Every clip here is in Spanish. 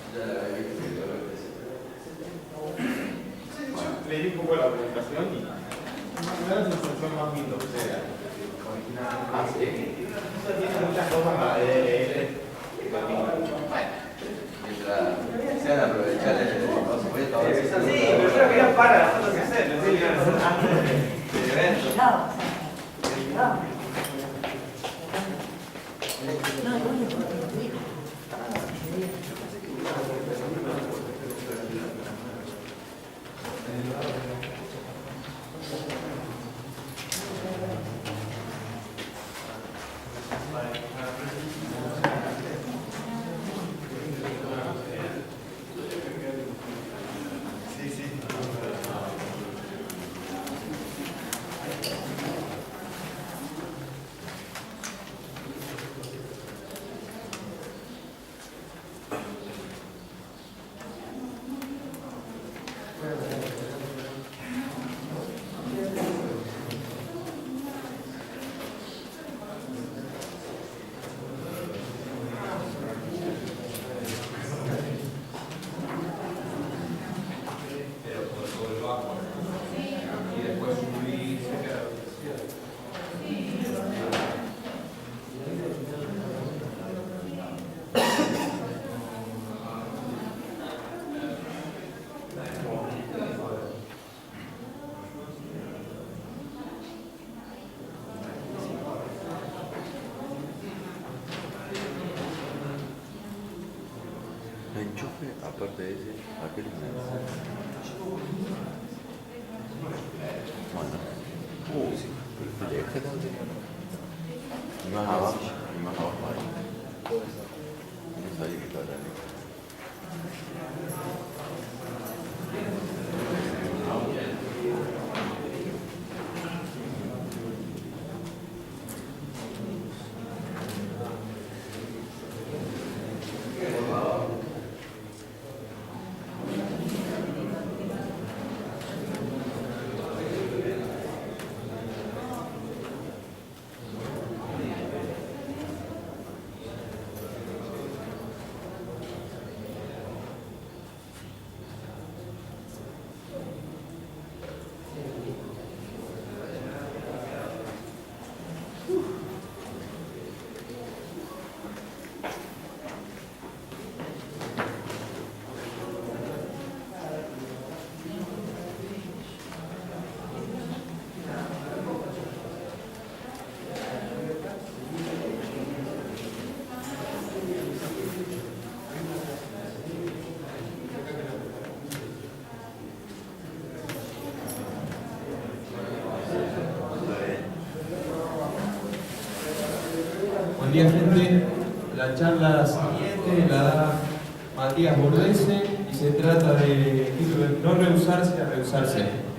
Ya la había visto que todo lo que Bueno, leí un poco la presentación y me da la sensación más lindo que sea original. Ah, sí. Tiene muchas cosas para leer. Mientras sean aprovechar el conocimiento. Sí, pero yo quería para las cosas que hacer, no sé, antes del evento. El enchufe, aparte de ese, aquel es bueno. Sí, pero el eje también. Y más abajo, ahí. No sabía que estaba ahí. Buen día, gente. La charla siguiente la da Matías Bordese y se trata de no rehusarse a rehusarse.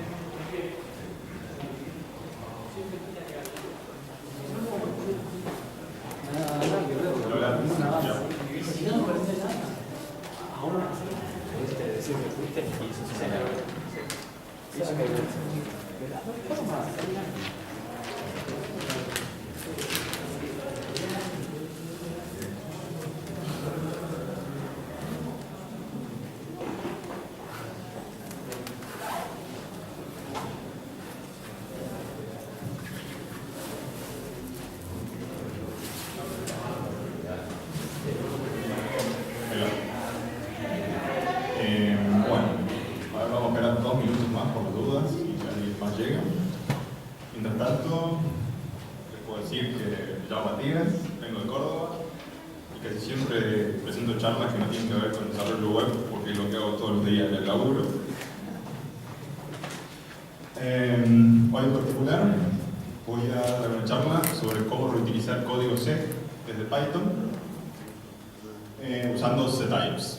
Bueno, ahora vamos a esperar 2 minutos más por dudas y si alguien más llega. Mientras tanto, les puedo decir que me llamo Matías, vengo de Córdoba y casi siempre presento charlas que no tienen que ver con desarrollo web porque es lo que hago todos los días en el laburo. Hoy en particular voy a dar una charla sobre cómo reutilizar código C desde Python usando ctypes.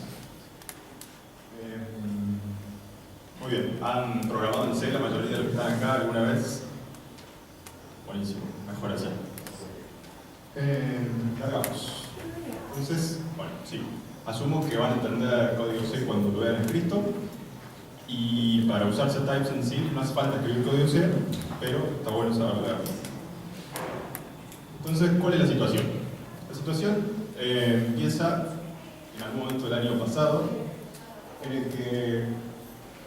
Muy bien, ¿han programado en C la mayoría de los que están acá alguna vez? Buenísimo, mejor así. Largamos. Entonces, bueno, sí, asumo que van a entender código C cuando lo vean escrito. Y para usar ctypes en sí no hace falta escribir código C, pero está bueno saber leerlo. Entonces, ¿cuál es la situación? La situación empieza en algún momento del año pasado en el que,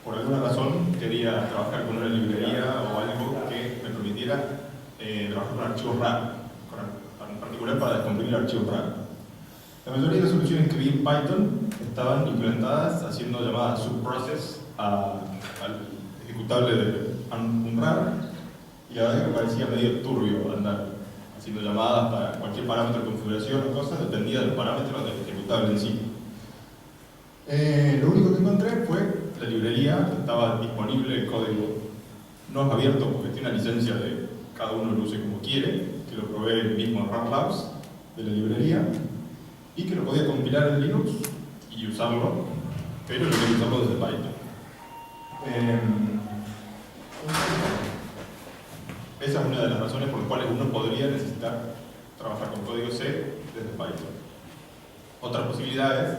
por alguna razón, quería trabajar con una librería o algo que me permitiera trabajar con archivos RAR, en particular para descomprimir archivos RAR. La mayoría de las soluciones que vi en Python estaban implementadas haciendo llamadas subprocess al ejecutable de unrar, y la verdad que me parecía medio turbio andar haciendo llamadas para cualquier parámetro de configuración o cosas, dependía del parámetro del ejecutable en sí. Lo único que encontré fue la librería, que estaba disponible, el código no es abierto porque tiene una licencia de cada uno lo use como quiere, que lo probé el mismo RAM Labs de la librería, y que lo podía compilar en Linux y usarlo, pero lo quería usarlo desde Python. Esa es una de las razones por las cuales uno podría necesitar trabajar con código C desde Python. Otras posibilidades,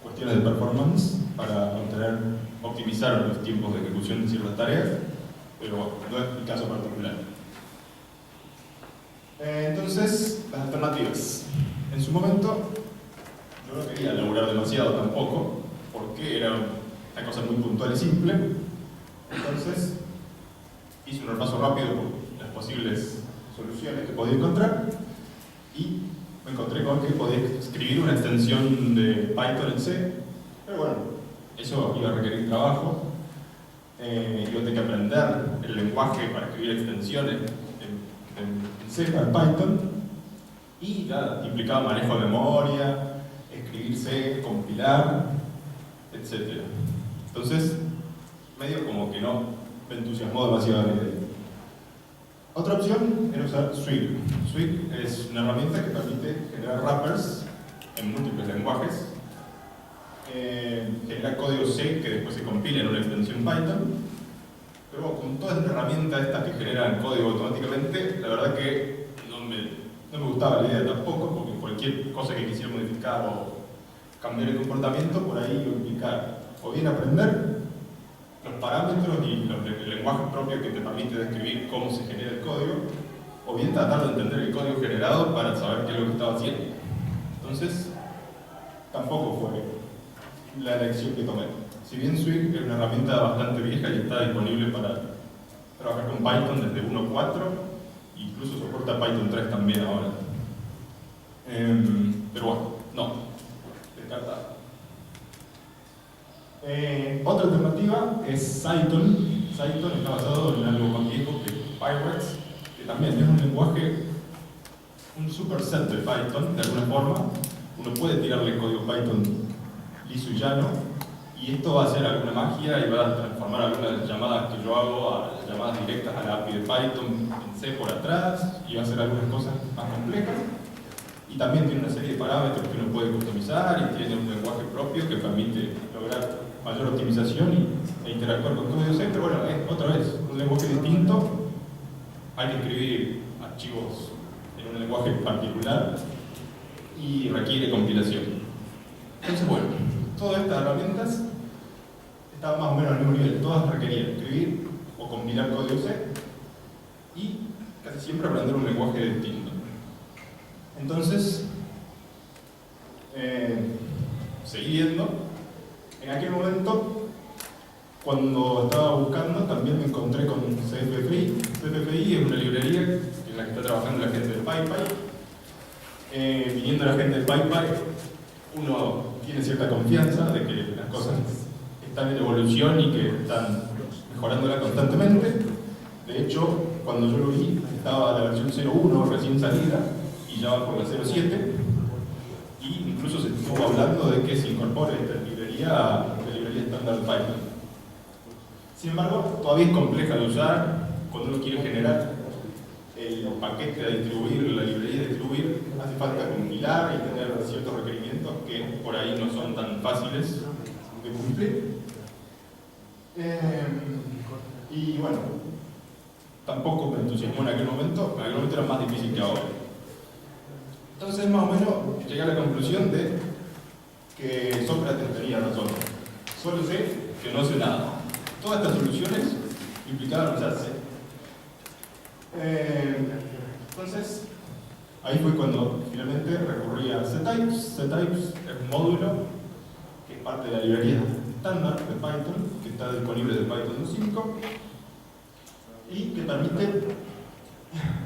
cuestiones de performance para optimizar los tiempos de ejecución de ciertas tareas, pero bueno, no es mi caso particular. Entonces, las alternativas. En su momento, yo no quería laburar demasiado tampoco, porque era una cosa muy puntual y simple. Entonces, hice un repaso rápido por las posibles soluciones que podía encontrar y me encontré con que podía escribir una extensión de Python en C, pero bueno, eso iba a requerir trabajo, iba a tener que aprender el lenguaje para escribir extensiones en C para Python, y ya implicaba manejo de memoria, escribir C, compilar, etc. Entonces, medio como que no me entusiasmó demasiado la idea. Otra opción era usar Swig. Swig es una herramienta que permite generar wrappers en múltiples lenguajes, genera código C que después se compila en una extensión Python, pero bueno, como toda esta herramienta esta que genera el código automáticamente, la verdad que no me gustaba la idea tampoco, porque cualquier cosa que quisiera modificar o cambiar el comportamiento, por ahí lo implica o bien aprender los parámetros y el lenguaje propio que te permite describir cómo se genera el código, o bien tratar de entender el código generado para saber qué es lo que estaba haciendo. Entonces, tampoco fue la elección que tomé. Si bien Swig es una herramienta bastante vieja y está disponible para trabajar con Python desde 1.4, incluso soporta Python 3 también ahora. Pero bueno, no, descartado. Otra alternativa es Cython. Cython está basado en algo más viejo que Pyrex, que también es un lenguaje, un superset de Python, de alguna forma. Uno puede tirarle código Python liso y llano, y esto va a hacer alguna magia y va a transformar algunas de las llamadas que yo hago a las llamadas directas a la API de Python en C por atrás, y va a hacer algunas cosas más complejas. Y también tiene una serie de parámetros que uno puede customizar, y tiene un lenguaje propio que permite lograr mayor optimización e interactuar con código C, pero bueno, otra vez, un lenguaje distinto, hay que escribir archivos en un lenguaje particular y requiere compilación. Entonces, bueno, todas estas herramientas estaban más o menos al mismo nivel, todas requerían escribir o compilar código C y casi siempre aprender un lenguaje distinto. Entonces, seguí viendo. En aquel momento, cuando estaba buscando, también me encontré con CFFI. CFFI es una librería en la que está trabajando la gente de PyPy. Viniendo la gente de PyPy, uno tiene cierta confianza de que las cosas están en evolución y que están mejorándola constantemente. De hecho, cuando yo lo vi, estaba la versión 0.1 recién salida y ya va por la 0.7. Y incluso se estuvo hablando de que se incorpore esta librería a la librería estándar de Python. Sin embargo, todavía es compleja de usar. Cuando uno quiere generar el paquete de distribuir, la librería de distribuir, hace falta compilar y tener ciertos requerimientos que por ahí no son tan fáciles de cumplir. Y bueno, tampoco me entusiasmó en aquel momento era más difícil que ahora. Entonces, más o menos, llegué a la conclusión de que Sócrates tenía razón. Solo sé que no sé nada. Todas estas soluciones implicaban usar C. Entonces, Ahí fue cuando finalmente recurrí a ctypes. Ctypes es un módulo que es parte de la librería estándar de Python, que está disponible de Python 5 y que permite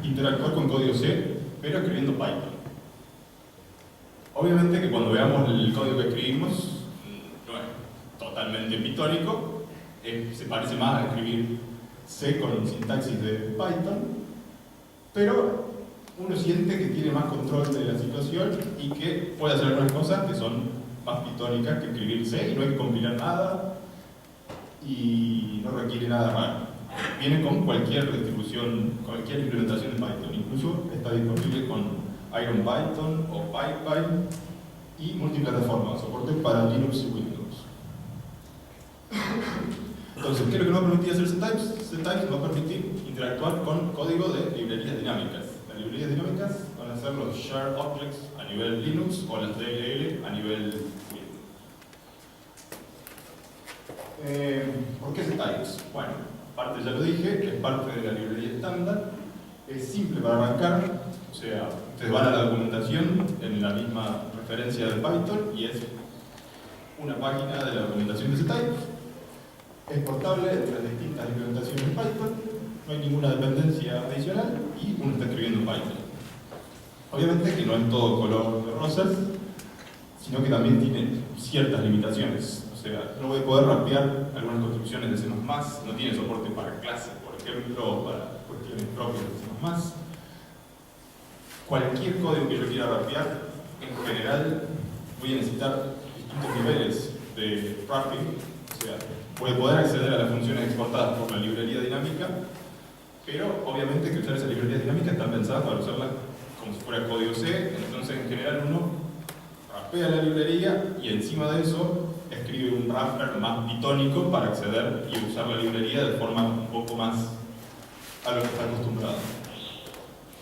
interactuar con código C, pero escribiendo Python. Obviamente que cuando veamos el código que escribimos, no es totalmente pitónico, se parece más a escribir C con sintaxis de Python, pero uno siente que tiene más control de la situación y que puede hacer algunas cosas que son más pitónicas que escribir C y no hay que compilar nada y no requiere nada raro. Viene con cualquier distribución, cualquier implementación de Python, incluso está disponible con IronPython o PyPy y multiplataforma, soporte para Linux y Windows. Entonces, ¿qué es lo que nos va a permitir hacer ctypes? Ctypes nos va a permitir interactuar con código de librerías dinámicas. Las librerías dinámicas van a ser los shared objects a nivel Linux o las DLL a nivel Windows. ¿Por qué ctypes? Bueno, aparte ya lo dije, es parte de la librería estándar, es simple para arrancar, o sea, ustedes van a la documentación en la misma referencia de Python y es una página de la documentación de ctypes. Es portable entre las distintas implementaciones de Python, no hay ninguna dependencia adicional y uno está escribiendo en Python. Obviamente que no es todo color de rosas, sino que también tiene ciertas limitaciones. O sea, no voy a poder rapear algunas construcciones de C++, no tiene soporte para clases, por ejemplo, o para cuestiones propias de C++. Cualquier código que yo quiera rapear, en general, voy a necesitar distintos niveles de wrapping. O sea, voy a poder acceder a las funciones exportadas por la librería dinámica, pero obviamente que usar esa librería dinámica está pensada para usarla como si fuera código C, entonces en general uno rapea la librería y encima de eso escribe un wrapper más pitónico para acceder y usar la librería de forma un poco más a lo que está acostumbrado.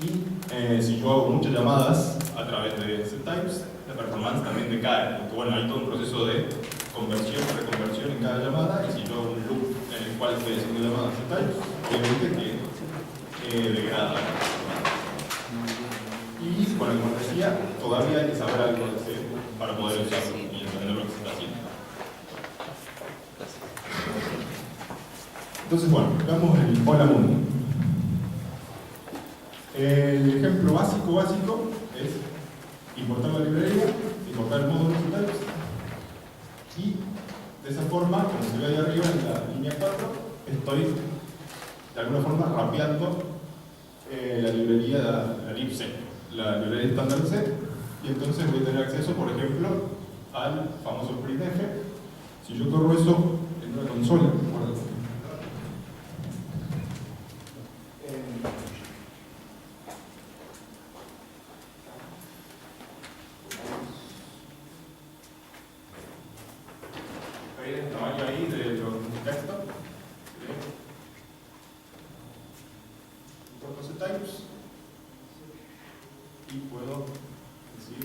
Y si yo hago muchas llamadas a través de ctypes, la performance también decae, porque bueno, hay todo un proceso de conversión, reconversión en cada llamada, y si yo hago un loop en el cual estoy haciendo llamadas a ctypes, obviamente que degrada. Y bueno, como decía, todavía hay que saber algo de C para poder usarlo y entender lo que se está haciendo. Entonces, bueno, veamos el hola mundo. El ejemplo básico es importar la librería, importar el módulo de ctypes y de esa forma, como se ve ahí arriba en la línea 4, estoy de alguna forma rapeando la librería, la libc, la librería estándar C, y entonces voy a tener acceso, por ejemplo, al famoso printf. Si yo corro eso en una consola, el tamaño ahí de los textos, importo ctypes y puedo decir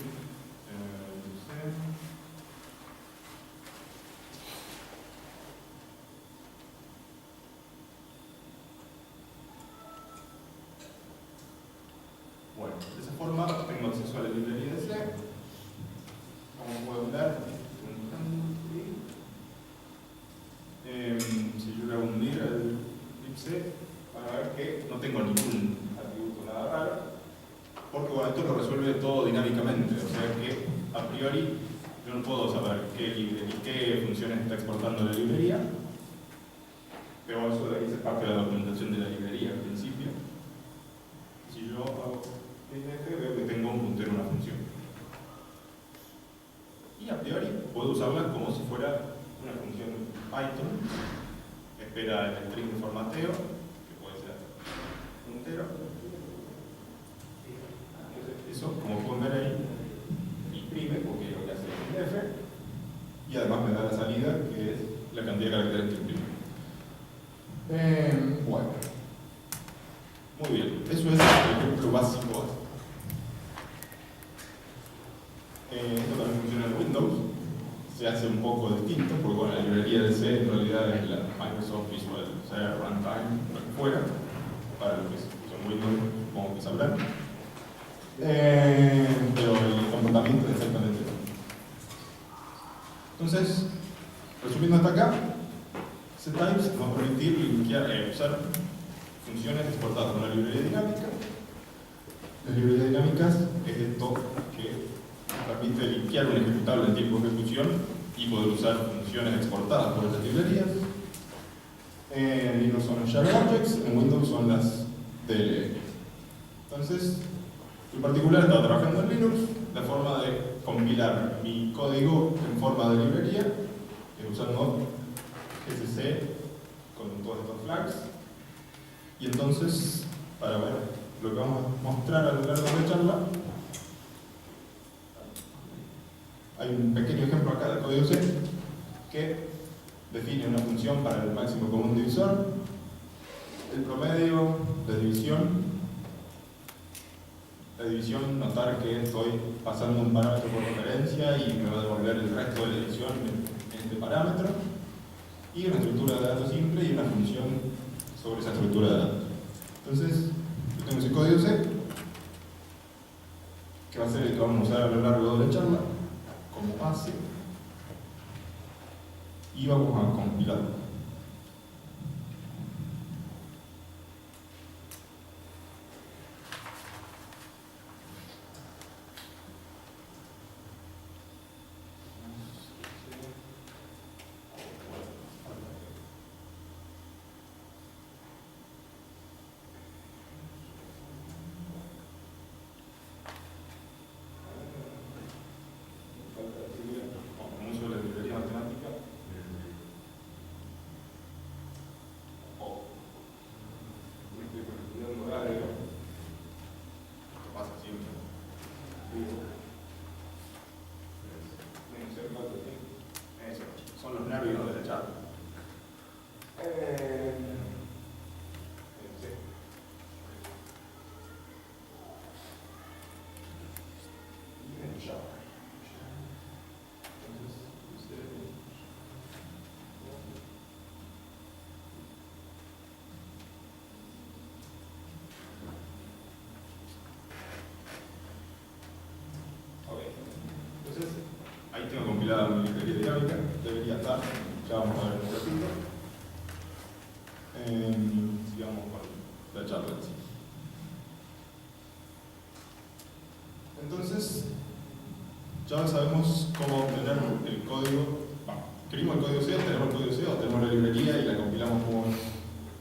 bueno, de esa forma tengo acceso a la librería de C. Como pueden ver, si yo le hago hundir el libc, van a ver que no tengo ningún atributo nada raro, porque bueno, esto lo resuelve todo dinámicamente, o sea que a priori yo no puedo saber qué funciones está exportando la librería, pero eso de ahí es parte de la documentación de la librería al principio. Si yo hago printf, veo que tengo un puntero en una función. Y a priori puedo usarla como si fuera una función Python, espera el string de formateo, que puede ser puntero. Eso, como pueden ver ahí, imprime, porque es lo que hace el printf, y además me da la salida, que es la cantidad de caracteres que imprime. Bueno, muy bien, eso es el ejemplo básico. Esto también funciona en Windows. Se hace un poco distinto, porque bueno, la librería de C en realidad es la Microsoft Visual C Runtime, lo que fuera, para los que son Windows, supongo que sabrán. Pero el comportamiento es exactamente lo mismo. Entonces, resumiendo hasta acá, settypes nos va a permitir usar funciones exportadas con una librería dinámica. Las librerías dinámicas es esto que permite linkear un ejecutable en tiempo de ejecución y poder usar funciones exportadas por esas librerías. En Linux son los Shared Objects, en Windows son las DLL. Entonces, en particular estaba trabajando en Linux la forma de compilar mi código en forma de librería, usando GCC con todos estos flags. Y entonces, para ver lo que vamos a mostrar a lo largo de la charla, hay un pequeño ejemplo acá de código C que define una función para el máximo común divisor, el promedio, la división. La división, notar que estoy pasando un parámetro por referencia y me va a devolver el resto de la división en este parámetro. Y una estructura de datos simple y una función sobre esa estructura de datos. Entonces, yo tengo ese código C, que va a ser el que vamos a usar a lo largo de la charla como base, y vamos a compilarlo. Son los nervios de la charla. Entonces, ahí tengo compilada mi librería dinámica, debería estar, ya vamos a ver un ratito. Sigamos con la charla en sí. Entonces, ya sabemos cómo obtener el código. Bueno, escribimos el código C, tenemos el código C, tenemos la librería y la compilamos como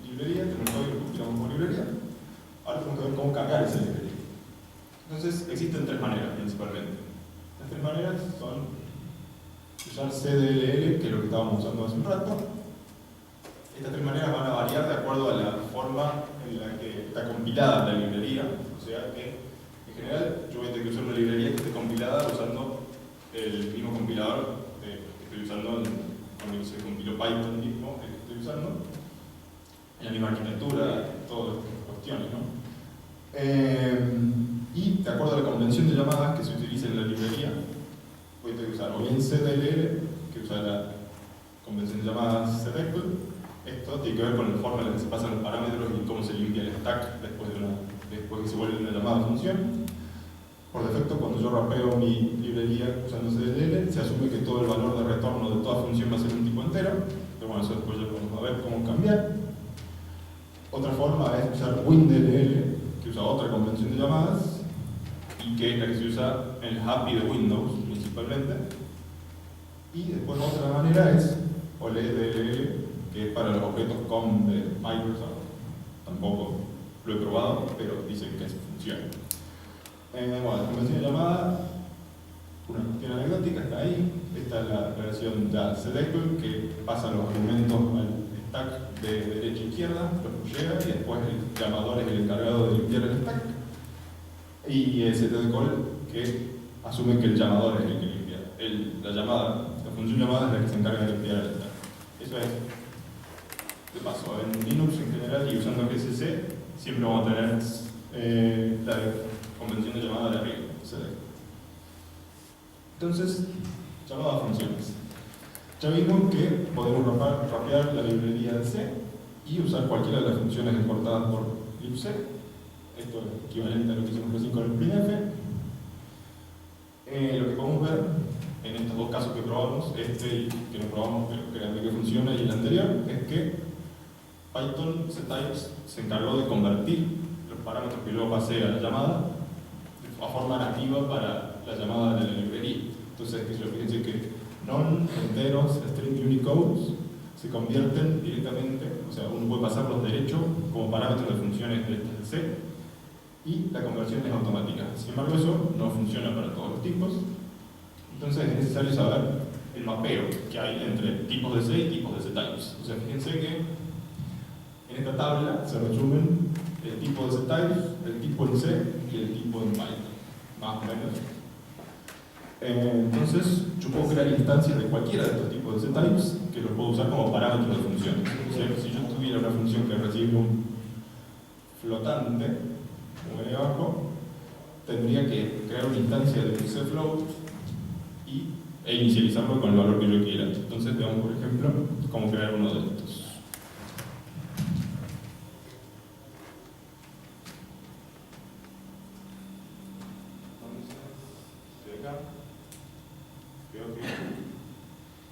librería, tenemos el código y lo compilamos como librería. Ahora tenemos que ver cómo cargar esa librería. Entonces, existen tres maneras principalmente. Las tres maneras son usar CDLL, que es lo que estábamos usando hace un rato. Estas tres maneras van a variar de acuerdo a la forma en la que está compilada la librería. O sea que, en general, yo voy a tener que usar una librería que esté compilada usando el mismo compilador que estoy usando con el que se compiló Python mismo, el que estoy usando, en la misma arquitectura, todas estas cuestiones, ¿no? Y de acuerdo a la convención de llamadas que se utiliza en la librería, voy a tener que usar o bien CDLL, que usa la convención de llamadas CDECL. Esto tiene que ver con la forma en la que se pasan los parámetros y cómo se limpia el stack después que se vuelve una llamada función. Por defecto, cuando yo rapeo mi librería usando CDLL, se asume que todo el valor de retorno de toda función va a ser un tipo entero, pero bueno, eso después ya vamos a ver cómo cambiar. Otra forma es usar WinDLL, que usa otra convención de llamadas y que es la que se usa en el API de Windows principalmente. Y después otra manera es OLEDLL, que es para los objetos COM de Microsoft. Tampoco lo he probado, pero dicen que funciona. Bueno, la convención de llamada, una cuestión anecdótica, está ahí. Esta es la versión de CDECL, que pasa los argumentos al stack de derecha a izquierda, los pushea, y después el llamador es el encargado de limpiar el stack. Y el CTDCall, que asume que el llamador es el que limpia. La función llamada es la que se encarga de limpiar el stack. Eso es de paso. En Linux en general y usando GCC, siempre vamos a tener la convención de llamada de arriba. Entonces, llamada a funciones. Ya vimos que podemos rapear la librería de C y usar cualquiera de las funciones exportadas por libc. Esto es equivalente a lo que hicimos recién con el printf. Lo que podemos ver en estos dos casos que probamos, este y que no probamos pero créanme que funciona, y el anterior, es que Python settypes se encargó de convertir los parámetros que luego pasé a la llamada a forma nativa para la llamada de la librería. Entonces, fíjense que non, enteros, string, unicodes se convierten directamente, o sea, uno puede pasarlos derecho como parámetros de funciones de C, y la conversión es automática. Sin embargo, eso no funciona para todos los tipos. Entonces es necesario saber el mapeo que hay entre tipos de C y tipos de C-types. O sea, fíjense que en esta tabla se resumen el tipo de C-types, el tipo en C y el tipo en Python, más o menos. Entonces, yo puedo crear instancias de cualquiera de estos tipos de C-types que los puedo usar como parámetros de funciones. O sea, si yo tuviera una función que recibe un flotante, como ven ahí abajo, tendría que crear una instancia de CFloat e inicializarlo con el valor que yo quiera. Entonces, veamos, por ejemplo, cómo crear uno de estos. Veo que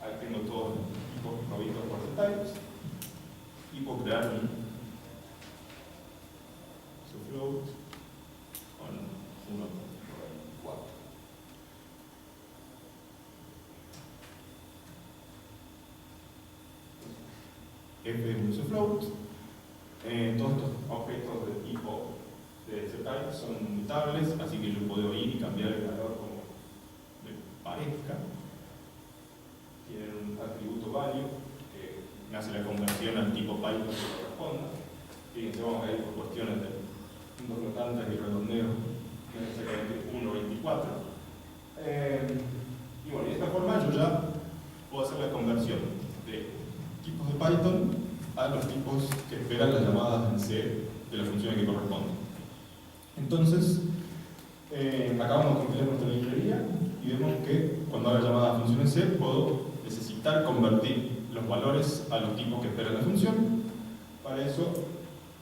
ahí tengo todos los tipos provistos por C-types y puedo crear un float con 1.4. F es un float. Todos estos objetos de tipo de C-type son mutables, así que yo puedo ir y cambiar el valor como me parezca. Tienen un atributo value que me hace la conversión al tipo Python que corresponda. Fíjense, vamos a ir por cuestiones de puntos flotantes y redondeo, que es exactamente 1.24. Y bueno, de esta forma yo ya puedo hacer la conversión de tipos de Python a los tipos que esperan las llamadas en C de las funciones que corresponden. Entonces, acabamos de compilar nuestra librería y vemos que cuando haga llamada a funciones C puedo necesitar convertir los valores a los tipos que espera la función. Para eso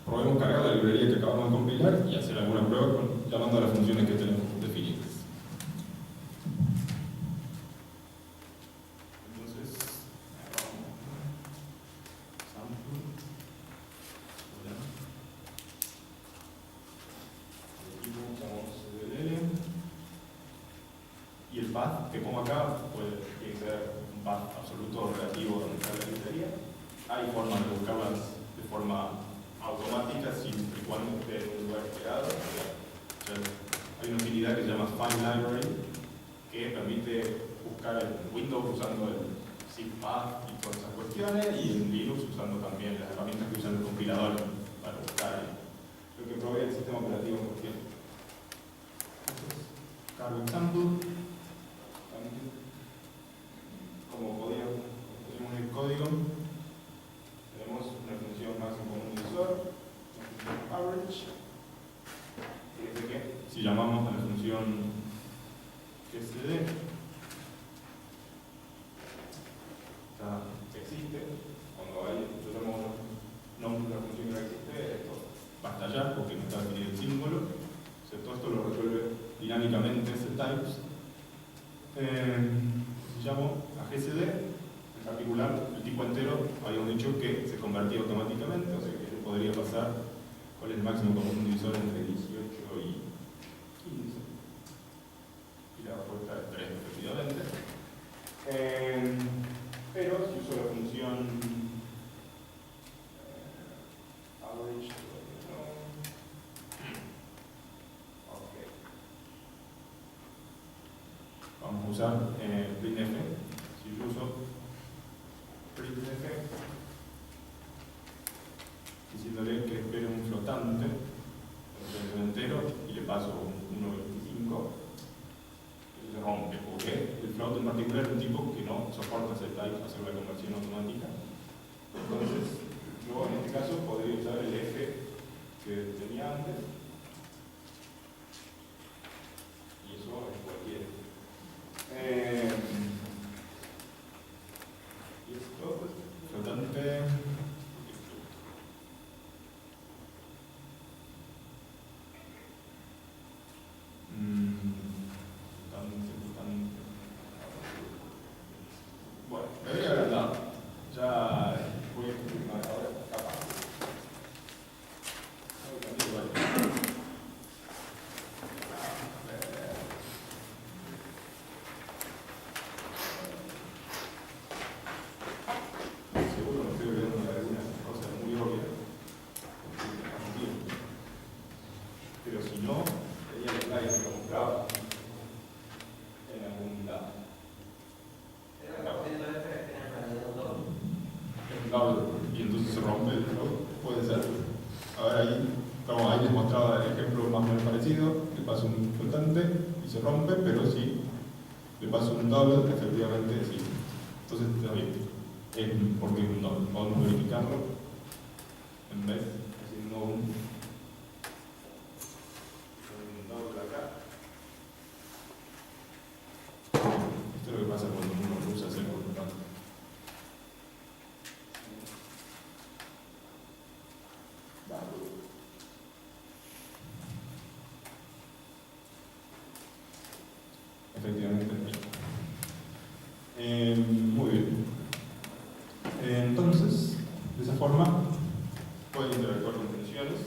probemos cargar la librería que acabamos de compilar y hacer alguna prueba llamando a las funciones que tenemos definidas. Entonces, sample, usamos CDL, y el path que pongo acá puede ser un path absoluto o relativo donde está la librería. Hay formas de buscarlas de forma automática siempre y cuando esté en un lugar esperado. Hay una utilidad que se llama Find Library que permite buscar en Windows usando el zippath y todas esas cuestiones, y en Linux usando también las herramientas que usan el compilador para buscar lo que provee el sistema operativo en cuestión. Entonces, cargo example. Como pusimos el código, tenemos una función máximo común divisor, una función average. Fíjense que si llamamos a la función GCD, existe. Cuando yo llamo nombre de una función que no existe, esto va a estallar porque no está definido el símbolo. O sea, todo esto lo resuelve dinámicamente C-types. Si llamo a GCD, en particular el tipo entero, habíamos dicho que se convertía automáticamente, o sea que yo podría pasar cuál es el máximo común divisor entre 18 y 15, y la respuesta es 3 efectivamente. Pero si uso la función average, vamos a usar printf. Si yo uso printf diciéndole que espere un flotante un entero y le paso un 1.25, eso se rompe porque el float en particular es un tipo que no soporta hacer la conversión automática. Entonces yo en este caso podría usar el f que tenía antes, y eso es cualquiera. Y esto, flotante. double y entonces se rompe el flow, puede ser. A ver ahí, como ahí les mostraba el ejemplo más o menos parecido, le paso un flotante y se rompe, pero si le paso un double, efectivamente sí. Entonces está bien, porque es un double, podemos verificarlo en vez haciendo un double acá. Esto es lo que pasa cuando uno usa ese flotante. Efectivamente. Muy bien. Entonces, de esa forma, pueden interactuar con funciones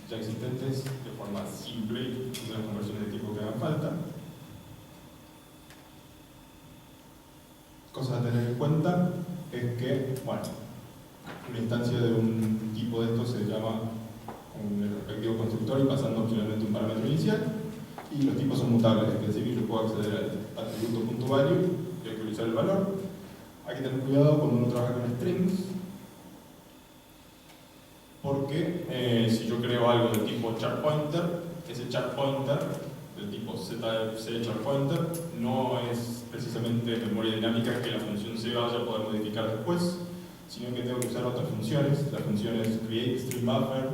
ya existentes de forma simple y hacer las conversiones de tipo que hagan falta. Cosas a tener en cuenta es que, bueno, una instancia de un tipo de estos se llama con el respectivo constructor y pasando opcionalmente un parámetro inicial. Y los tipos son mutables, es decir, yo puedo acceder al atributo.value y actualizar el valor. Hay que tener cuidado cuando uno trabaja con strings, porque si yo creo algo del tipo charPointer, ese charPointer del tipo charPointer no es precisamente memoria dinámica que la función C vaya a poder modificar después, sino que tengo que usar otras funciones, las funciones createStringBuffer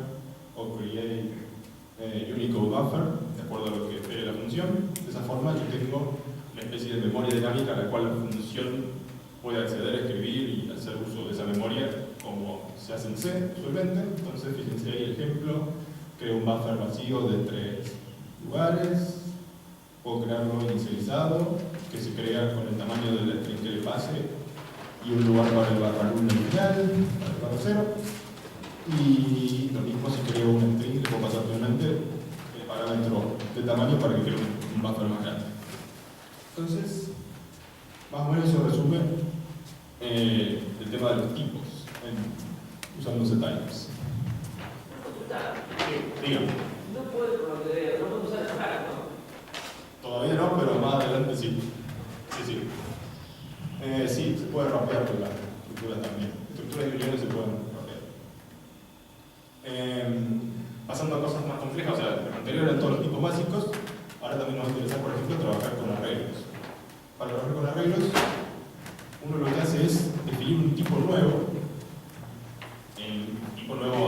o createUnicodeBuffer, de acuerdo a lo que espere la función. De esa forma yo tengo una especie de memoria dinámica a la cual la función puede acceder, escribir y hacer uso de esa memoria como se hace en C usualmente. Entonces fíjense ahí el ejemplo, creo un buffer vacío de 3 lugares, puedo crearlo inicializado, que se crea con el tamaño del string que le pase y un lugar para el /1 inicial, para el /0. Y lo mismo si creo un string, le puedo pasar plenamente el parámetro de tamaño para que cree un buffer más grande. Entonces, más o menos eso resume el tema de los tipos usando C-types. Dígame. No puedo usar la cara, ¿no? Todavía no, pero más adelante sí. Sí. Sí, se puede rapear con la estructura también. Estructuras y uniones se pueden rapear. Pasando a cosas más complejas, o sea, lo anterior eran todos los tipos básicos, ahora también nos va a interesar, por ejemplo, trabajar con arreglos. Para trabajar con arreglos, uno lo que hace es definir un tipo nuevo,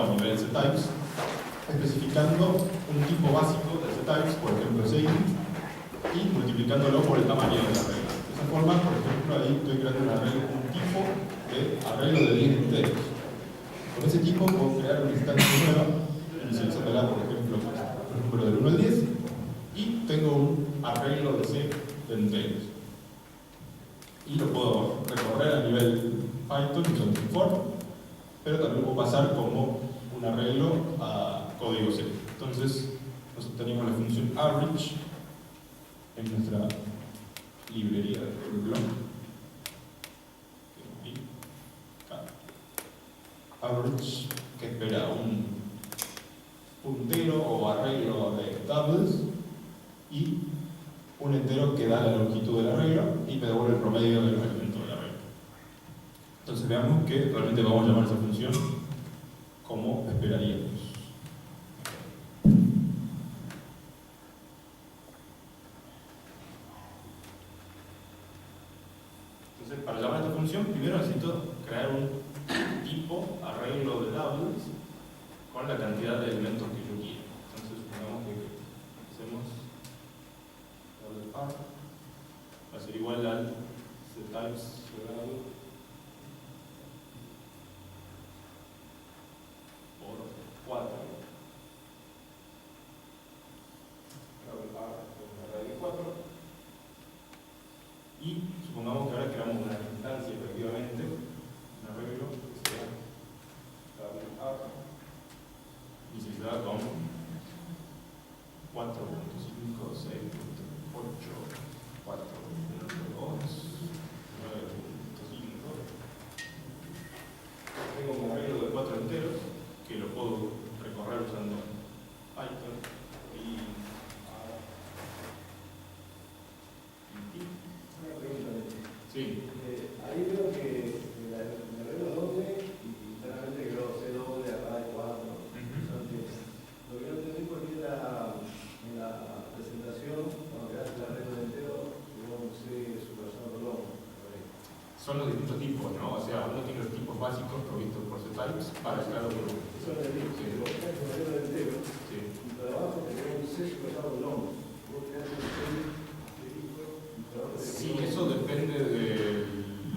a nivel C-types, especificando un tipo básico de C-types, por ejemplo C, y multiplicándolo por el tamaño del arreglo. De esa forma, por ejemplo, ahí estoy creando un tipo de arreglo de 10 enteros. Con ese tipo puedo crear una instancia nueva, inicializándola, por ejemplo, por el número del 1 al 10, y tengo un arreglo de C de enteros. Y lo puedo recorrer a nivel Python usando un for, pero también lo puedo pasar como un arreglo a código C. Entonces, nosotros tenemos la función average en nuestra librería de ejemplo. Average, que espera un puntero o arreglo de doubles y un entero que da la longitud del arreglo y me devuelve el promedio de los elementos del arreglo. Entonces veamos que realmente vamos a llamar a esa función como esperaríamos. Entonces, para llamar a esta función, primero necesito crear un tipo arreglo de doubles con la cantidad de elementos que yo quiero. Entonces, supongamos que hacemos double R, va a ser igual al C-types cerrado por 4. Double R es un array de 4. Y supongamos que ahora creamos una instancia efectivamente, un arreglo que sea double R, inicializada con 4.5, 6.8, 4.2, 9.5. Tengo un arreglo de 4 enteros que lo puedo recorrer usando Python y sí. Ahí veo que el arreglo son los distintos tipos, ¿no? O sea, uno tiene los tipos básicos provistos por C-types para cada volumen. Sí, eso depende de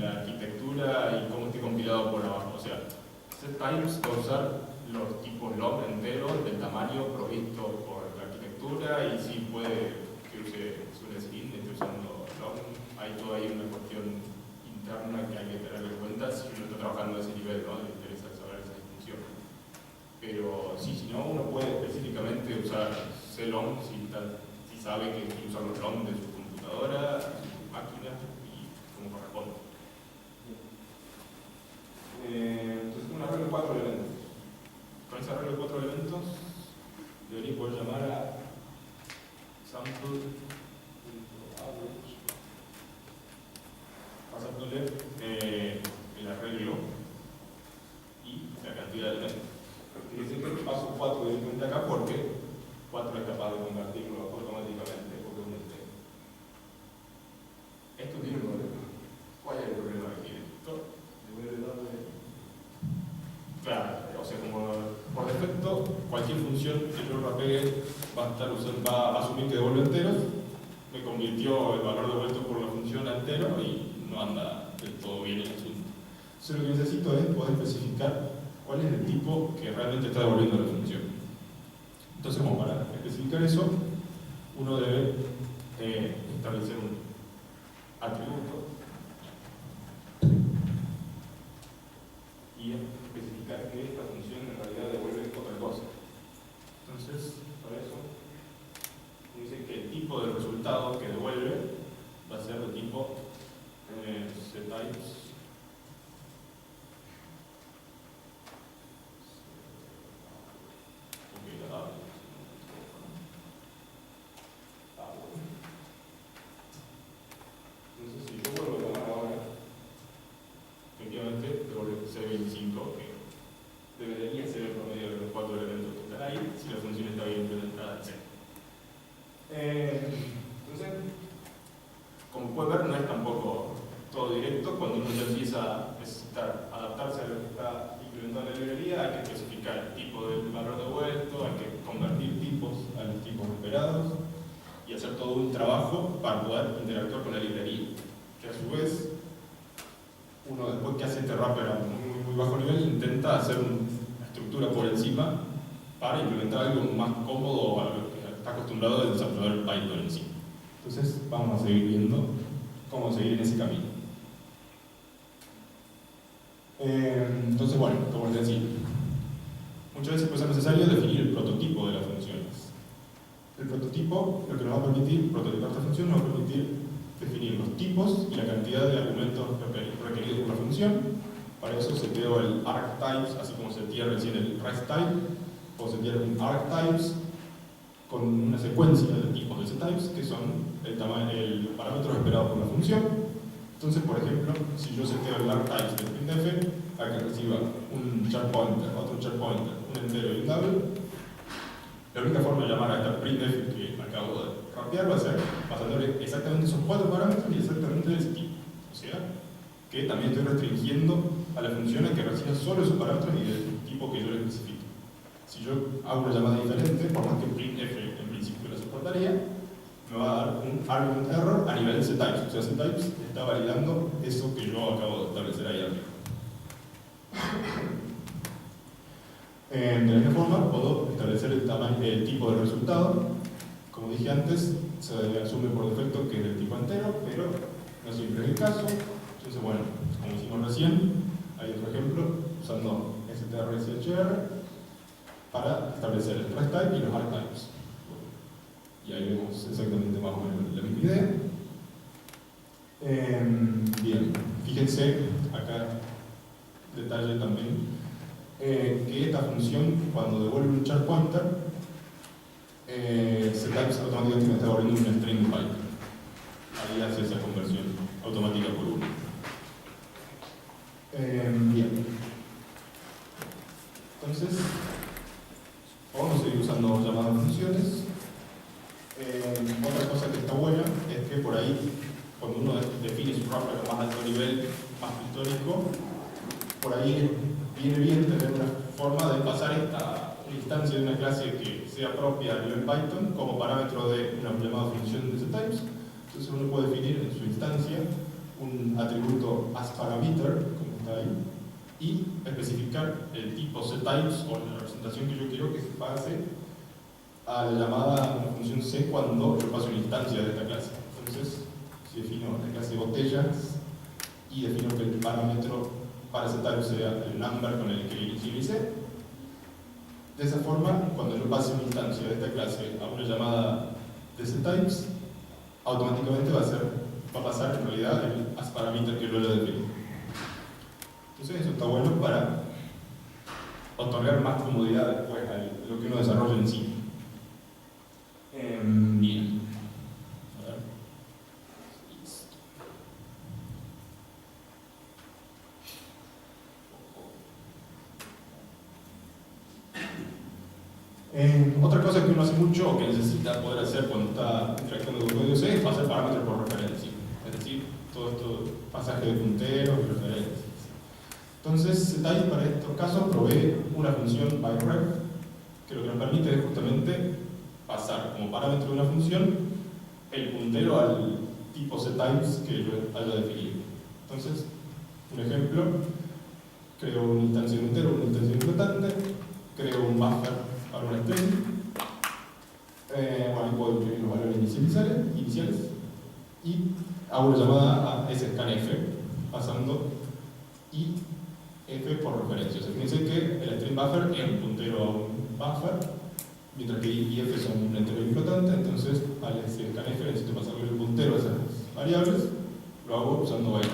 la arquitectura y cómo esté compilado por abajo. O sea, C-types va a usar los tipos LOM enteros del tamaño provisto por la arquitectura y sí puede que use SUNESIN, esté usando LOM. Hay toda ahí una cuestión interna que hay que tener en cuenta si uno está trabajando a ese nivel, ¿no? Le interesa saber esa distinción. Pero sí, si no, uno puede específicamente usar CLOM si sabe que quiere usar los LOM de su computadora, de su máquina y como corresponde. Entonces, un arreglo de 4 elementos. Con ese arreglo de 4 elementos, debería poder llamar a sample.average, pasándole el arreglo y la cantidad de elementos. Dice que paso 4 directamente acá porque 4 es capaz de convertirlo automáticamente porque es un entero. Esto tiene un problema. ¿Cuál es el problema que tiene esto? Claro, o sea, como por defecto, cualquier función que yo rapegue va a estar usando, va a asumir que devuelve enteros, me convirtió el valor devuelto por la función a entero y no anda del todo bien el asunto. Entonces lo que necesito es poder especificar cuál es el tipo que realmente está devolviendo la función. Entonces, como para especificar eso, uno debe establecer un atributo y especificar que esta función en realidad devuelve otra cosa. Entonces, para eso, dice que el tipo de resultado que devuelve va a ser de tipo ctypes. Entonces, si yo vuelvo a tomar ahora, efectivamente devuelve C25, que debería ser el promedio de los 4 elementos que están ahí, si la función está bien implementada, etc. Entonces, como puede ver, no es tampoco todo directo. Cuando uno ya empieza a necesitar adaptarse a lo que está implementado en la librería, hay que especificar el tipo del valor devuelto, hay que convertir tipos a los tipos esperados y hacer todo un trabajo para poder interactuar con la librería, que a su vez uno, después que hace este wrapper a muy bajo nivel, intenta hacer una estructura por encima para implementar algo más cómodo a lo que está acostumbrado el desarrollador Python en sí. Entonces vamos a seguir viendo cómo seguir en ese camino. Entonces, bueno, como les decía, muchas veces puede ser necesario definir el prototipo de las funciones. El prototipo, lo que nos va a permitir, prototipar esta función, nos va a permitir definir los tipos y la cantidad de argumentos requeridos por la función. Para eso se creó el argtypes, así como se tira recién el resType, o se tira un argtypes con una secuencia de tipos de ctypes que son el parámetro esperado por la función. Entonces, por ejemplo, si yo seteo el argtypes del printf a que reciba un char pointer, otro char pointer, un entero y un double, la única forma de llamar a esta printf que acabo de rapear va a ser pasándole exactamente esos 4 parámetros y exactamente de ese tipo. O sea, que también estoy restringiendo a la función a que reciba solo esos parámetros y del tipo que yo le especifique. Si yo hago una llamada diferente, por más que printf en principio la soportaría, me va a dar un argument error a nivel de ctypes. O sea, ctypes está validando eso que yo acabo de establecer ahí arriba. De la misma forma, puedo establecer el tipo de resultado. Como dije antes, se asume por defecto que es del tipo entero, pero no siempre es el caso. Entonces, bueno, como hicimos recién, hay otro ejemplo usando strchr para establecer el resType y los argtypes. Y ahí vemos exactamente más o menos la misma idea. Bien, fíjense, acá detalle también, que esta función, cuando devuelve un char pointer, ctypes automáticamente me está devolviendo un string Python. Ahí hace esa conversión automática por 1. Bien. Entonces, vamos a seguir usando llamadas funciones. Otra cosa que está buena es que por ahí, cuando uno define su wrapper a más alto nivel, más histórico, por ahí viene bien tener una forma de pasar esta instancia de una clase que sea propia a nivel Python como parámetro de una llamada función de setTypes. Entonces uno puede definir en su instancia un atributo asParameter, como está ahí, y especificar el tipo setTypes o la representación que yo quiero que se pase a la llamada una función C cuando yo paso una instancia de esta clase. Entonces, si defino la clase botellas y defino que el parámetro para setType sea el number con el que inicialicé, de esa forma, cuando yo pase una instancia de esta clase a una llamada de setTypes, automáticamente va a pasar en realidad el asParameter que yo le defino. Entonces eso está bueno para otorgar más comodidad después a lo que uno desarrolla en sí. Bien. A ver. Otra cosa que uno hace mucho o que necesita poder hacer cuando está interactuando con código C es pasar parámetros por referencia. Es decir, todo esto, pasaje de punteros y referencias. Entonces, setType para estos casos provee una función byRef que lo que nos permite es justamente pasar como parámetro de una función el puntero al tipo setTypes que yo haya definido. Entonces, un ejemplo, creo una instancia de entero, una instancia de flotante, creo un buffer para una string, bueno, puedo imprimir los valores iniciales y hago una llamada a scanf pasando i f por referencia. O sea, fíjense que el string buffer es un puntero a un buffer, mientras que i y f son un entero flotante. Entonces al scanf necesito pasarle el puntero a esas variables, lo hago usando byRef.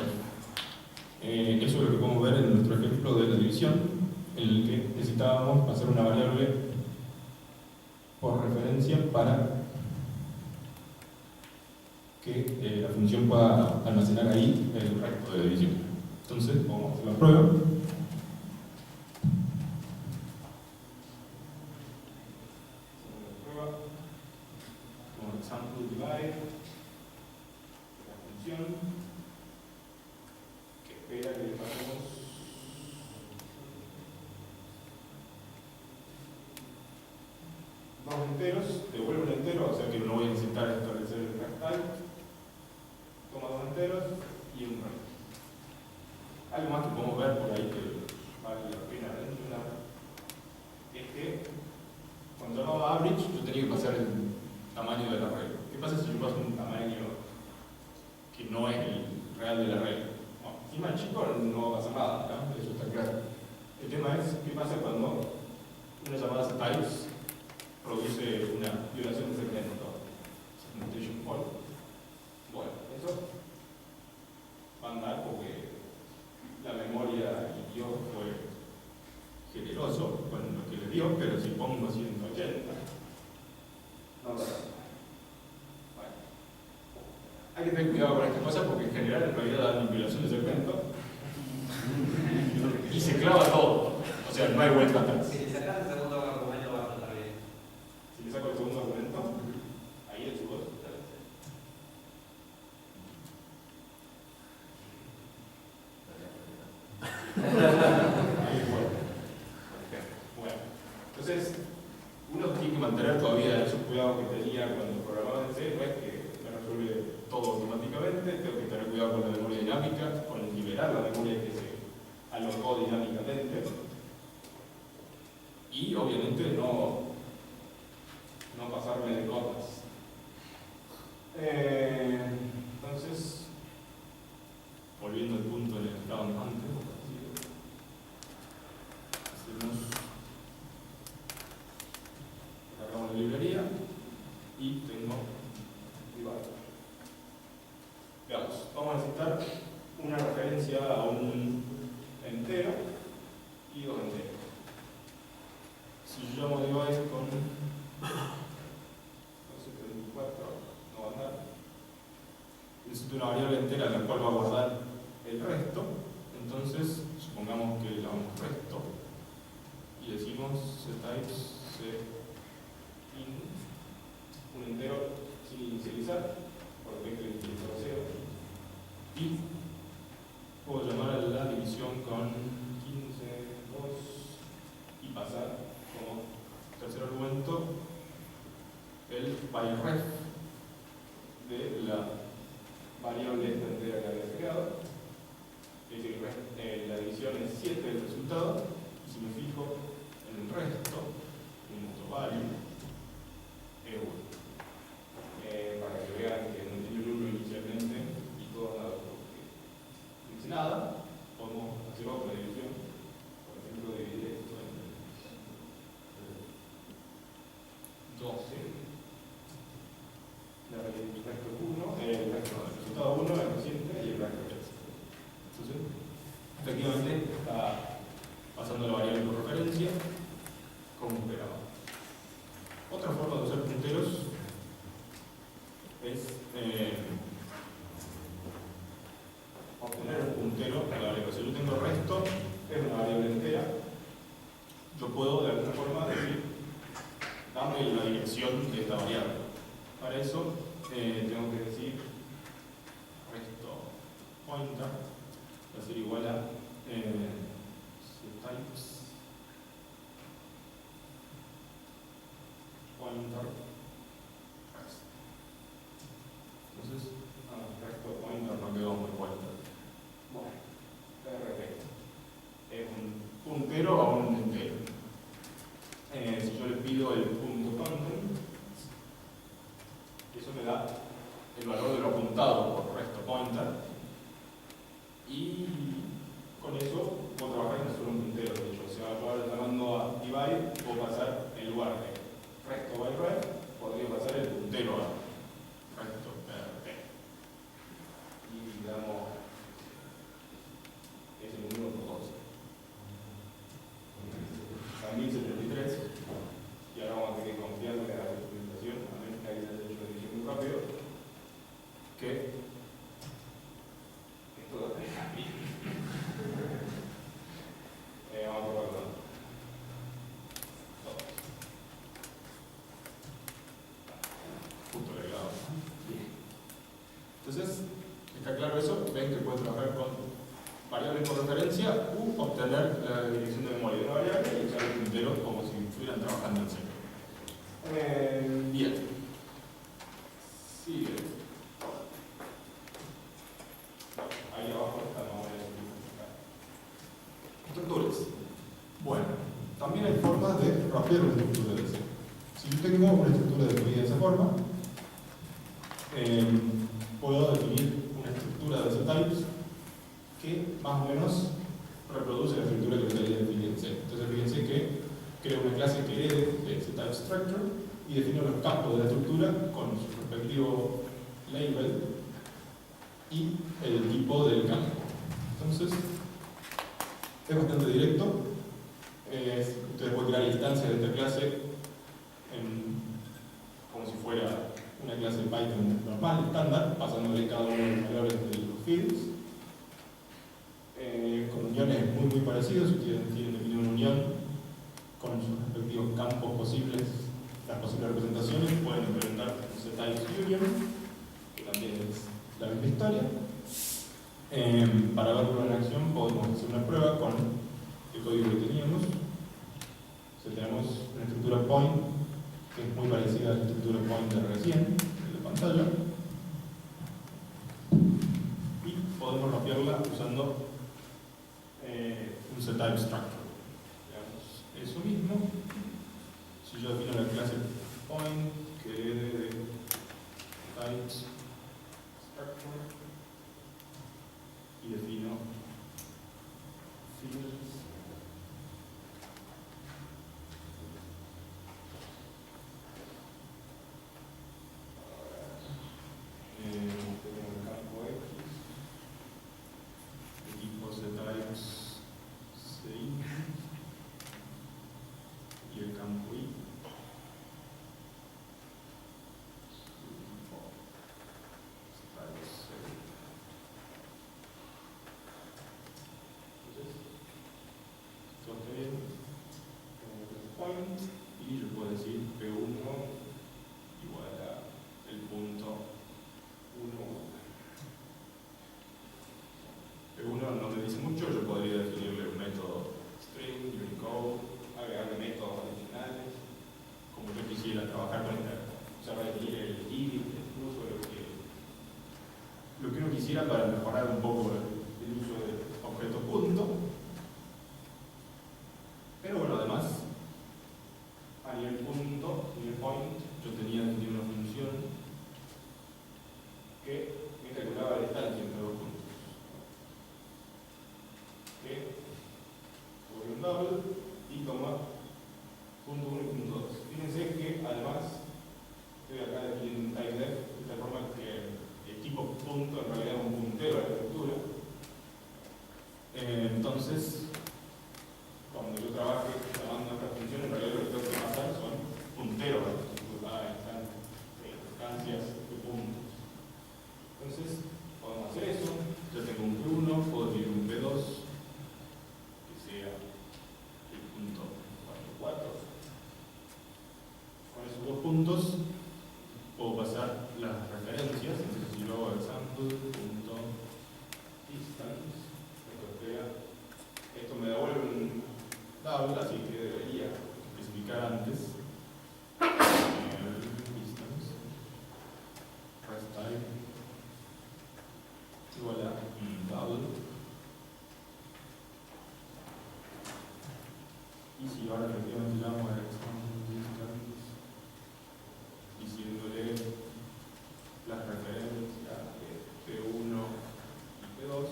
Eso es lo que podemos ver en nuestro ejemplo de la división, en el que necesitábamos pasar una variable por referencia para que la función pueda almacenar ahí el resto de la división. Entonces, vamos a hacer la prueba. Como example divide, la función que espera que le pasemos dos enteros, devuelve un entero, o sea que no voy a necesitar establecer el fractal. Toma dos enteros y un resto. Algo más que podemos ver por ahí que vale la pena mencionar es que cuando llamaba average yo tenía que pasar el tamaño del arreglo. ¿Qué pasa si yo paso un tamaño que no es el real del arreglo? Bueno, encima chico no va a pasar nada, ¿no? Eso está claro. El tema es qué pasa cuando una llamada setTypes produce una violación de segmento, segmentation fault. Bueno, eso va a andar porque la memoria y Dios fue generoso con lo que le dio, pero si pongo 180, no pasa nada. Bueno, hay que tener cuidado con estas cosas porque en general en realidad dan una violación de segmento y se clava todo, o sea, no hay vuelta atrás. Si le sacas el segundo argumento va a estar bien. Si le saco el segundo argumento, ahí el subo. Bueno, entonces uno tiene que mantener todavía esos cuidados que tenía cuando programaba en C, no es que me resuelve todo automáticamente, tengo que tener cuidado con la memoria dinámica, con liberar la memoria que se alocó dinámicamente y obviamente no pasarme de cotas. Entonces, volviendo al punto en el que estábamos antes, cargamos la librería y tengo divide. Veamos, vamos a necesitar una referencia a un entero y dos enteros. Si yo llamo divide con 224, no va a andar. Necesito una variable entera en la cual va a guardar el resto. Entonces, supongamos que le llamamos resto y decimos setTypes in un entero sin inicializar, por defecto inicializado 0, y puedo llamar a la byref de la variable esta entera que había creado. Es decir, la división es 7 del resultado, y si me fijo en el resto, un value, es 1. Para que vean que no tiene el 1 inicialmente y todo nada, porque no dice nada, podemos hacer otra división. Por ejemplo, dividir esto en 12. El resto es 1, el resultado 1 es reciente y el resto es 3. Entonces, efectivamente está pasando la variable por referencia como esperaba. Otra forma de usar punteros es obtener un puntero a la variable. Si yo tengo resto, es una variable entera, yo puedo de alguna forma decir, dame la dirección de esta variable. Para eso tengo que decir resto pointer va a ser igual a types pointer rest. Entonces, resto pointer no quedó muy pointer. Bueno, RT es un puntero a un entero. Si yo le pido el punto content, eso me da el valor de lo apuntado por resto pointer, y con eso puedo trabajar en solo un puntero. De hecho, si ahora llamando a divide, puedo pasar en lugar de resto by ref, podría pasar el puntero a resto rt. Y damos ese número por 12. A 1073, y ahora vamos a tener que confiarle a la documentación, a menos que alguien haya hecho la división muy rápido, que esto da 3 cambios. Vamos a probarlo. Justo agregado. Bien. Entonces, ¿está claro eso? Ven que pueden trabajar con variables por referencia u obtener la dirección de memoria de una variable y usar el puntero como si estuvieran trabajando en C. Bien. Sigue. Ahí abajo está la manera de simplificar. Estructuras. Bueno, también hay formas de rapear una estructura de C. Si yo tengo una estructura definida de esa forma, puedo definir una estructura de C-types que más o menos reproduce la estructura que ustedes definen en C. Entonces fíjense que creo una clase que herede de C-type structure y defino los campos de la estructura con su respectivo label y el tipo del campo. Entonces, es bastante directo. Ustedes pueden crear instancias de esta clase como si fuera una clase Python normal, estándar, pasándole cada uno de los valores de los fields. Con uniones muy parecidos. Si ustedes tienen definido una unión con sus respectivos campos posibles, las posibles representaciones, pueden implementar un C-types union, que también es la misma historia. Para verlo en acción podemos hacer una prueba con el código que teníamos. Tenemos una estructura point que es muy parecida a la estructura point de recién, de la pantalla, y podemos rapearla usando un C-type structure. Veamos eso mismo. Si yo defino la clase point que herede de types structure y defino fields, tenemos el campo X de tipo C-types CI y el campo Y que sobre un double y toma punto 1 y punto 2. Fíjense que además estoy acá definiendo un typedef de tal forma que el tipo punto en realidad es un puntero a la estructura. Entonces, cuando yo trabaje llamando a esta función, en realidad lo que tengo que pasar son punteros a la estructura, instancias de puntos. Entonces, podemos hacer eso. Ya tengo un P1, puedo definir un P2 que sea el punto 4. Con esos dos puntos puedo pasar las referencias. Entonces, si yo hago example.distance, esto me devuelve un double, así que debería especificar antes el distance rest type igual a un double. Y si ahora efectivamente llamo a example distance diciéndole las referencias de P1 y P2,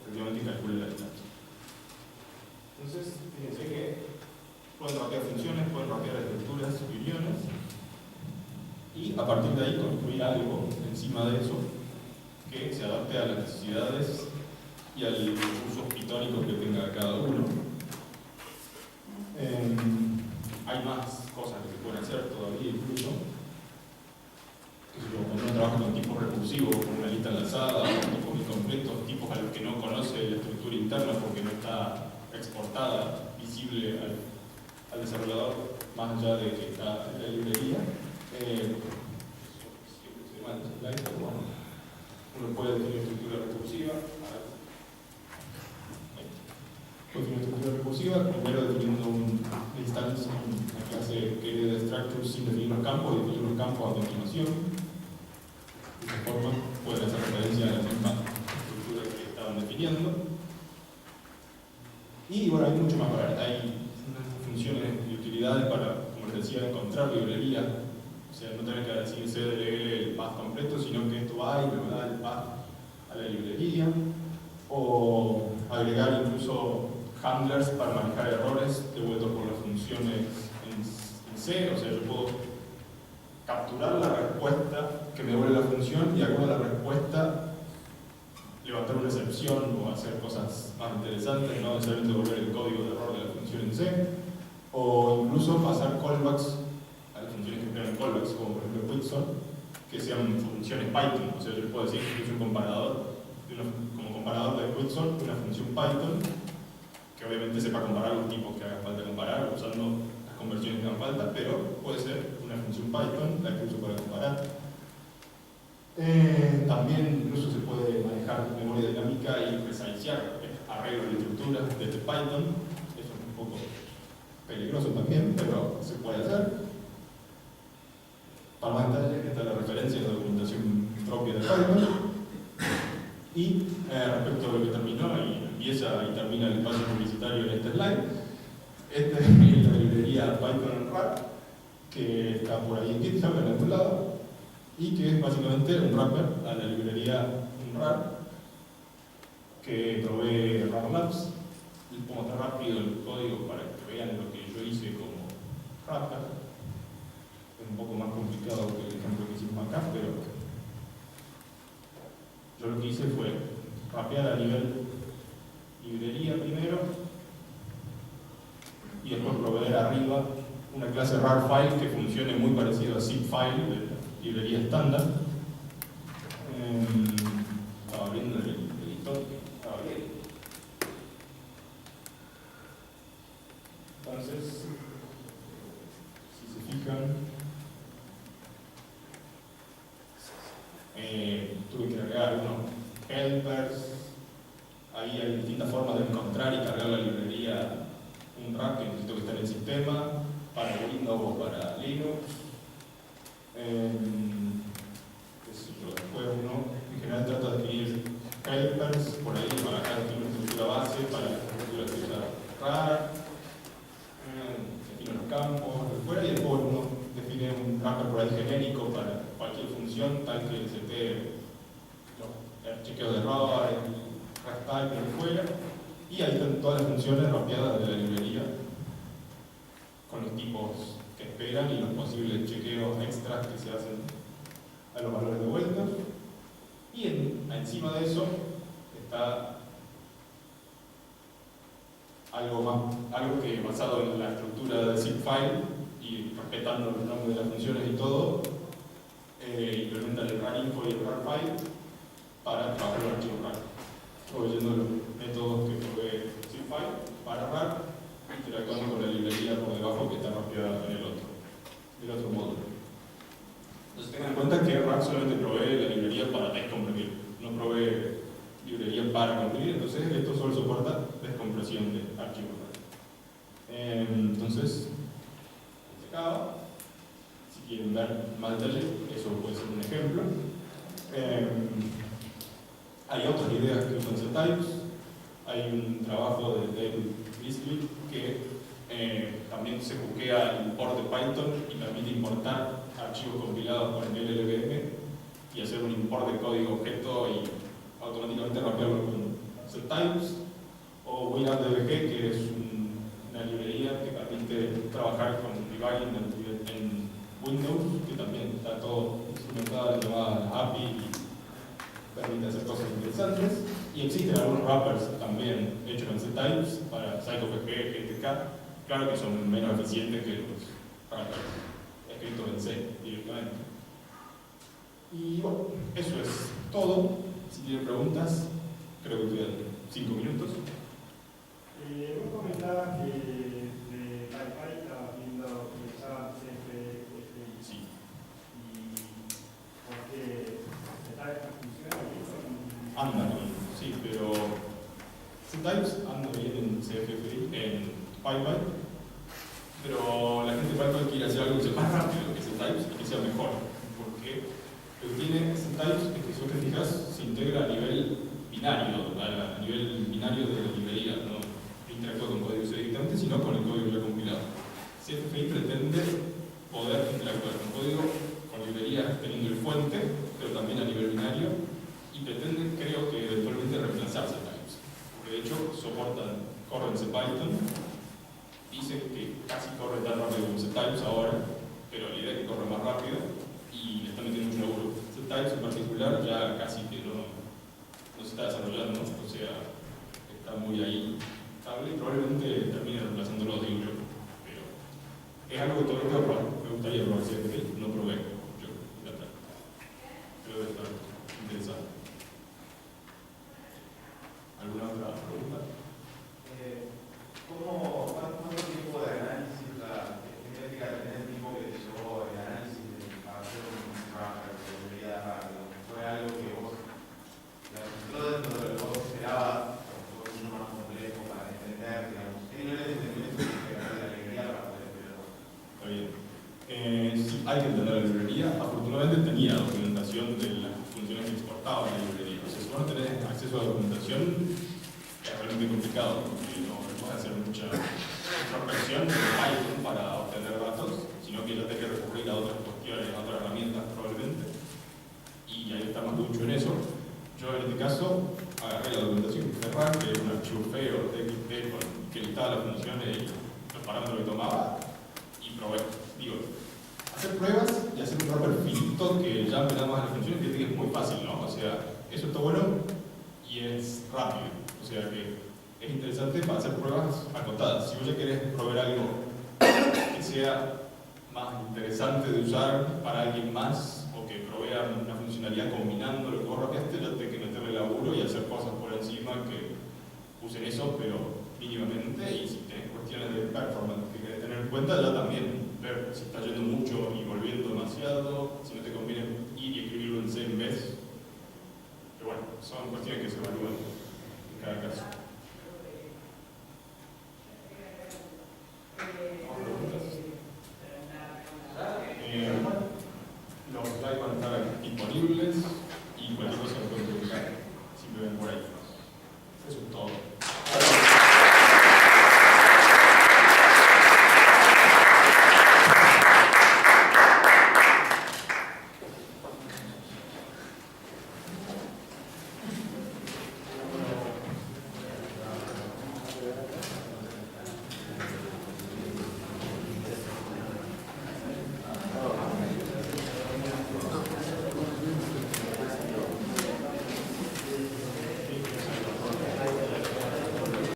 efectivamente calcule la distancia. Entonces, fíjense que pueden rapear funciones, pueden rapear estructuras y uniones, y a partir de ahí construir algo encima de eso que se adapte a las necesidades y al uso pitónico que tenga cada uno. Hay más cosas que se pueden hacer todavía incluso. Cuando uno trabaja con tipos recursivos, con una lista enlazada, con tipos incompletos, tipos a los que no conoce la estructura interna porque no está exportada, visible al desarrollador, más allá de que está en la librería. Uno puede definir estructura recursiva. Puede definir estructura recursiva, primero definiendo una instancia, una clase que hereda de structure sin definir los campos, y definir los campos a continuación. De esta forma pueden hacer referencia a la misma estructura que estaban definiendo. Y bueno, hay mucho más para ver. Hay funciones y utilidades para, como les decía, encontrar librería. O sea, no tener que decir cdll el path completo, sino que esto va y me da el path a la librería. O agregar incluso handlers para manejar errores devueltos por las funciones en C. O sea, yo puedo capturar la respuesta que me devuelve la función y a acuerdo a la respuesta levantar una excepción o hacer cosas más interesantes, no necesariamente devolver el código de error de la función en C, o incluso pasar callbacks a las funciones que esperan callbacks, como por ejemplo Quickson, que sean funciones Python. O sea, yo puedo decir que es un comparador, como comparador de Quickson, una función Python que obviamente sepa comparar los tipos que haga falta comparar usando las conversiones que hagan falta, pero puede ser una función Python la que uso para comparar. También incluso se puede manejar memoria dinámica y resizear arreglos de estructuras desde Python. Eso es un poco peligroso también, pero se puede hacer. Para más detalles está la referencia de la documentación propia de Python. Y respecto a lo que terminó y empieza y termina el espacio publicitario en este slide, esta es la librería Python Unwrap, que está por ahí en GitHub en algún lado, y que es básicamente un wrapper a la librería Unwrap que provee wrap-maps. Les pongo tan rápido el código para que vean lo que yo hice como wrapper. Es un poco más complicado que el ejemplo que hicimos acá, pero yo lo que hice fue rapear a nivel librería primero y después proveer arriba una clase rarFile que funcione muy parecido a zipfile de la librería estándar. Estaba abriendo el editor. Entonces, si se fijan, tuve que agregar unos helpers. Ahí hay distintas formas de encontrar y cargar la librería Unwrap que necesito que esté en el sistema, para Windows o para Linux. Después uno en general trata de definir helpers por ahí para definir una estructura base, para la estructura que usa RAR, define los campos, fuera, y después uno define un wrapper por ahí genérico para cualquier función tal que se te el chequeo de error, el restart, lo que fuera, y ahí están todas las funciones rapeadas de la librería con los tipos que esperan y los posibles chequeos extras que se hacen a los valores de vuelta. Y encima de eso está algo que basado en la estructura de zip file y respetando los nombres de las funciones y todo, implementa el rarinfo y el rarfile para trabajar los archivos RAR, proveyendo los métodos que provee zip file para RAR, interactuando con la librería por debajo que está rapeada en el otro módulo. Entonces tengan en cuenta que RAR solamente provee la librería para descomprimir, no provee librería para comprimir, entonces esto solo soporta descompresión de archivos RAR. Entonces, se acaba. Si quieren ver más detalle, eso puede ser un ejemplo. Hay otras ideas que usan Z-Types. Hay un trabajo de David Beasley que también se buquea el import de Python y permite importar archivos compilados con el LLVM y hacer un import de código objeto y automáticamente rapearlo con Z-Types. O WinRDBG, que es una librería que permite trabajar con debugging en Windows, que también está todo instrumentada, llamada API y permite hacer cosas interesantes. Y existen algunos wrappers también hechos en Z-Types para CycleFG, GTK, claro que son menos eficientes que los wrappers escritos en C directamente. Y bueno, eso es todo. Si tienen preguntas, creo que quedan 5 minutos. Vos comentabas que de Wi-Fi estabas viendo que usaban CFFI. Sí. ¿Y por qué funciona bien? Anda bien, sí, pero Z-Types anda bien en CFFI, en PyPy, pero la gente de PyPy quiere hacer algo que sea más rápido que Z-Types y que sea mejor, porque lo que tiene Z-Types es que si vos te fijas, se integra a nivel binario, a nivel binario de la librería, no interactúa con código directamente, sino con el código ya compilado. CFFI pretende poder interactuar con código, con librerías teniendo el fuente, pero también a nivel binario, y pretende, creo que eventualmente reemplazar Z-Types. Porque de hecho corren CPython, dicen que casi corre tan rápido como Z-Types ahora, pero la idea es que corre más rápido y le están metiendo mucho laburo. Z-Types en particular ya casi que no se está desarrollando, o sea, está muy ahí estable y probablemente termine reemplazándolo, digo yo. Pero es algo que todavía tengo que probar. Me gustaría probar CFFI, no probé yo la práctica. Pero debe estar interesante. ¿Alguna otra pregunta? ¿Cuánto tiempo de análisis qué métrica tenés el tiempo que te llevó el análisis para hacer un wrapper de librería rápido? ¿Fue algo que vos dentro de lo que vos esperabas, fue mucho más complejo para entender, digamos? ¿Qué niveles de entendimiento tiene que tener la librería para poder entenderlo? Está bien. Sí, hay que entender la librería. Afortunadamente tenía documentación de las funciones que exportaba la librería. O sea, si vos no tenés acceso a la documentación, es realmente complicado, porque no puedes hacer mucha introspección de Python para obtener datos, sino que ya tenés que recurrir a otras cuestiones, a otras herramientas probablemente. Y ahí está más ducho en eso. Yo en este caso agarré la documentación de Ferran, que es un archivo feo, TXT, que listaba las funciones y los parámetros que tomaba, y probé. Digo, hacer pruebas y hacer un wrapper finito que ya me da más las funciones, que es muy fácil, ¿no? O sea, eso está bueno y es rápido. O sea que es interesante para hacer pruebas acotadas. Si vos ya querés probar algo que sea más interesante de usar para alguien más o que provea una funcionalidad combinando lo que vos rapeaste, ya tenés que meterle laburo y hacer cosas por encima que usen eso, pero mínimamente. Y si tenés cuestiones de performance que querés tener en cuenta, ya también ver si está yendo mucho y volviendo demasiado, si no te conviene ir y escribirlo en C en vez. Pero bueno, son cuestiones que se evalúan en cada caso. Los slides van a estar disponibles y cualquier cosa lo pueden preguntar si me ven por ahí.